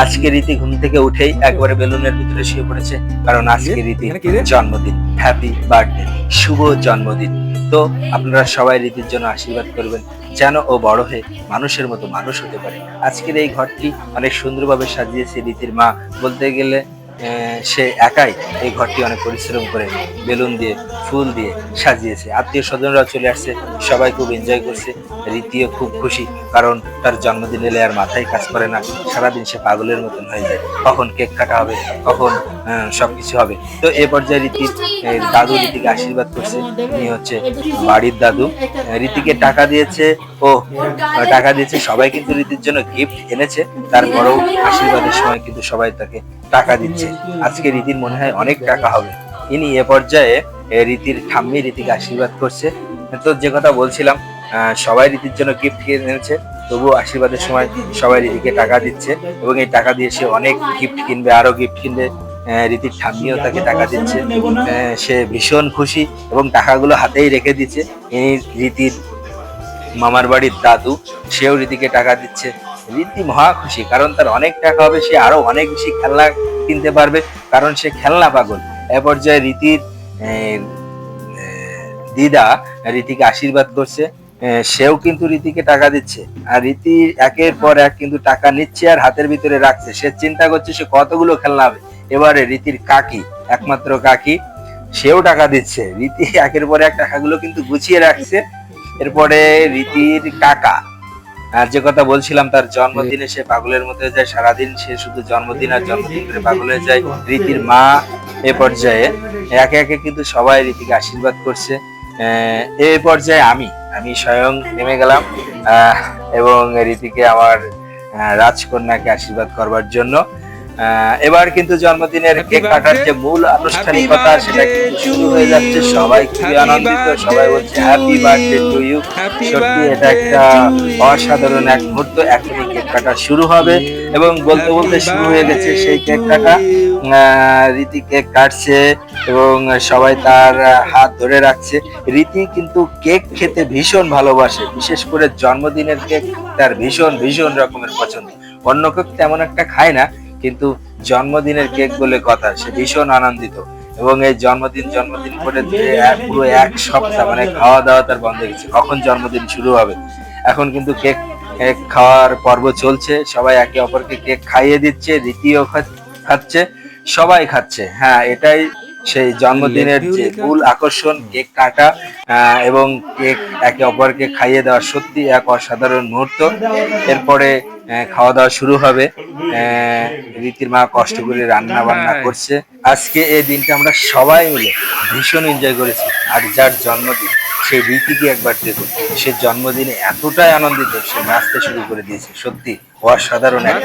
আজকে রীতি ঘুম থেকে উঠেই একবারে বেলুনের ভিতরে শুয়ে পড়েছে, কারণ আজকে রীতির জন্মদিন। হ্যাপি বার্থডে, শুভ জন্মদিন। তো আপনারা সবাই রীতির জন্য আশীর্বাদ করবেন, যেন ও বড় হয়ে মানুষের মতো মানুষ হতে পারে। আজকের এই ঘরটি অনেক সুন্দরভাবে সাজিয়েছে রীতির মা। বলতে গেলে সে একাই এই ঘরটি অনেক পরিশ্রম করে বেলুন দিয়ে, ফুল দিয়ে সাজিয়েছে। আত্মীয় স্বজনরা চলে আসছে, সবাই খুব এনজয় করছে। রীতিও খুব খুশি, কারণ তার জন্মদিন এলে আর মাথায় কাজ করে না। সারাদিন সে পাগলের মতন হয়ে যায়, কখন কেক কাটা হবে, কখন সবকিছু হবে। তো এ পর্যায়ে রীতির দাদু রীতিকে আশীর্বাদ করছে। ইনি হচ্ছে বাড়ির দাদু। রীতিকে টাকা দিয়েছে, ও টাকা দিয়েছে। সবাই কিন্তু রীতির জন্য গিফট এনেছে, তারপরেও আশীর্বাদের সময় কিন্তু সবাই তাকে টাকা দিচ্ছে। আজকে রীতির মনে হয় অনেক টাকা হবে। ইনি এ পর্যায়ে রীতির ঠাম্মি রীতিকে আশীর্বাদ করছে। তো যে কথা বলছিলাম, সবাই রীতির জন্য গিফট কিনেছে, তবুও আশীর্বাদের সময় সবাই রীতিকে টাকা দিচ্ছে, এবং এই টাকা দিয়ে সে অনেক গিফট কিনবে, আরো গিফট কিনবে। রীতির ঠাম্মিও তাকে টাকা দিচ্ছে। সে ভীষণ খুশি এবং টাকাগুলো হাতেই রেখে দিচ্ছে। ইনি রীতির মামার বাড়ির দাদু, সেও রীতিকে টাকা দিচ্ছে। রীতি মহা খুশি, কারণ তার অনেক টাকা হবে, সে আরো অনেক বেশি খেলনা কিনতে পারবে, কারণ সে খেলনা পাগল। এ পর্যায়ে রীতির দিদা রীতিকে আশীর্বাদ করছে। সেও কিন্তু রীতিকে টাকা দিচ্ছে, আর রীতি একের পর এক কিন্তু টাকা নিচ্ছে আর হাতের ভিতরে রাখছে। সে চিন্তা করছে সে কতগুলো খেলনা হবে। এবারে রীতির কাকি, একমাত্র কাকি, সেও টাকা দিচ্ছে। রীতি একের পর এক টাকাগুলো কিন্তু গুছিয়ে রাখছে। এরপরে রীতির কাকা, আর যে কথা বলছিলাম, তার জন্মদিনে সে পাগলের মতো হয়ে যায়। সারাদিন সে শুধু জন্মদিন আর জন্মদিন করে পাগল হয়ে যায়। রীতির মা এ পর্যায়ে একে একে কিন্তু সবাই রীতিকে আশীর্বাদ করছে। এ পর্যায়ে আমি স্বয়ং নেমে গেলাম এবং রীতিকে আমার রাজকন্যাকে আশীর্বাদ করবার জন্য। এবার কিন্তু জন্মদিনের কেক কাটার যে মূল আনুষ্ঠানিকতা, সেটা কিন্তু শুরু হয়ে যাচ্ছে। সবাই খুবই আনন্দিত, সবাই বলছে হ্যাপি বার্থডে টু ইউ। সত্যি এটা একটা অসাধারণ এক মুহূর্ত। এখনই কেক কাটা শুরু হবে, এবং বলতে বলতে শুরু হয়ে গেছে সেই কেক কাটা। রীতি কেক কাটছে এবং সবাই তার হাত ধরে রাখছে। রীতি কিন্তু কেক খেতে ভীষণ ভালোবাসে, বিশেষ করে জন্মদিনের কেক তার ভীষণ ভীষণ রকমের পছন্দ। অন্য কেক তেমন একটা খায় না, কিন্তু জন্মদিনের কেক বলে কথা, সে ভীষণ আনন্দিত। এবং এই জন্মদিন করে পুরো এক সপ্তাহ মানে খাওয়া দাওয়া তার বন্ধ হয়ে গেছে। কখন জন্মদিন শুরু হবে? এখন কিন্তু কেক খাওয়ার পর্ব চলছে। সবাই একে অপরকে কেক খাইয়ে দিচ্ছে, রীতিও খাচ্ছে, সবাই খাচ্ছে। হ্যাঁ, এটাই সেই জন্মদিনের যে মূল আকর্ষণ, কেক কাটা এবং কেক একে অপরকে খাইয়ে দেওয়া। সত্যি এক অসাধারণ মুহূর্ত। এরপরে খাওয়া দাওয়া শুরু হবে। রীতির মা কষ্ট করে রান্না বান্না করছে। আজকে এই দিনটা আমরা সবাই মিলে ভীষণ এনজয় করেছি। আর যার জন্মদিন, সেই রীতিকে একবার দেখুন, সে জন্মদিনে এতটাই আনন্দিত, সে নাচতে শুরু করে দিয়েছে। সত্যি অসাধারণ এক